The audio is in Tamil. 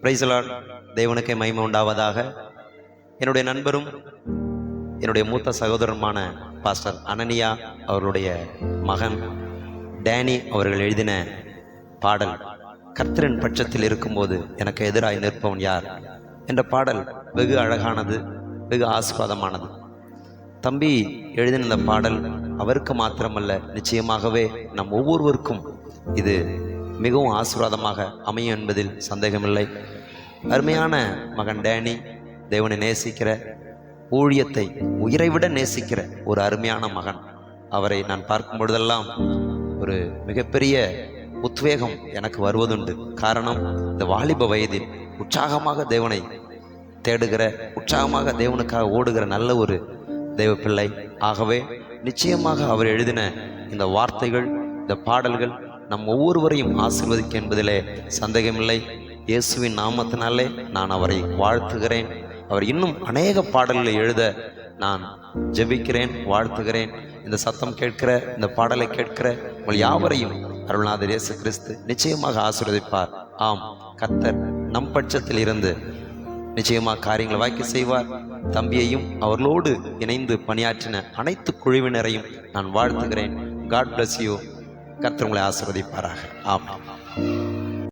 Praise the Lord. தேவனுக்கே மகிமை உண்டாவதாக. என்னுடைய நண்பரும் என்னுடைய மூத்த சகோதரருமான பாஸ்டர் அனனியா அவர்களுடைய மகன் டேனி அவர்கள் எழுதின பாடல் கர்த்தரின் பட்சத்தில் இருக்கும்போது எனக்கு எதிராய் நிற்பவன் யார் என்ற பாடல் வெகு அழகானது, வெகு ஆசீர்வாதமானது. தம்பி எழுதின இந்த பாடல் அவருக்கு மாத்திரமல்ல, நிச்சயமாகவே நம் ஒவ்வொருவருக்கும் இது மிகவும் ஆசீர்வாதமாக அமையும் என்பதில் சந்தேகமில்லை. அருமையான மகன் டேனி தேவனை நேசிக்கிற, ஊழியத்தை உயிரை விட நேசிக்கிற ஒரு அருமையான மகன். அவரை நான் பார்க்கும் பொழுதெல்லாம் ஒரு மிகப்பெரிய உத்வேகம் எனக்கு வருவதுண்டு. காரணம், இந்த வாலிப வயதில் உற்சாகமாக தேவனை தேடுகிற, உற்சாகமாக தேவனுக்காக ஓடுகிற நல்ல ஒரு தேவ பிள்ளை. ஆகவே நிச்சயமாக அவர் எழுதின இந்த வார்த்தைகள், இந்த பாடல்கள் நம் ஒவ்வொருவரையும் ஆசீர்வதிக்க என்பதிலே சந்தேகமில்லை. இயேசுவின் நாமத்தினாலே நான் அவரை வாழ்த்துகிறேன். அவர் இன்னும் அநேக பாடல்களை எழுத நான் ஜெபிக்கிறேன், வாழ்த்துகிறேன். இந்த சத்தம் கேட்கிற, இந்த பாடலை கேட்கிற உங்கள் யாவரையும் அருள்நாதர் இயேசு கிறிஸ்து நிச்சயமாக ஆசீர்வதிப்பார். ஆம், கர்த்தர் நம் பட்சத்தில் இருந்து நிச்சயமாக காரியங்களை வாய்க்க செய்வார். தம்பியையும் அவர்களோடு இணைந்து பணியாற்றின அனைத்து குழுவினரையும் நான் வாழ்த்துகிறேன். God bless you. கர்த்தர் உங்களை ஆசீர்வதிப்பாராக. ஆமாம்.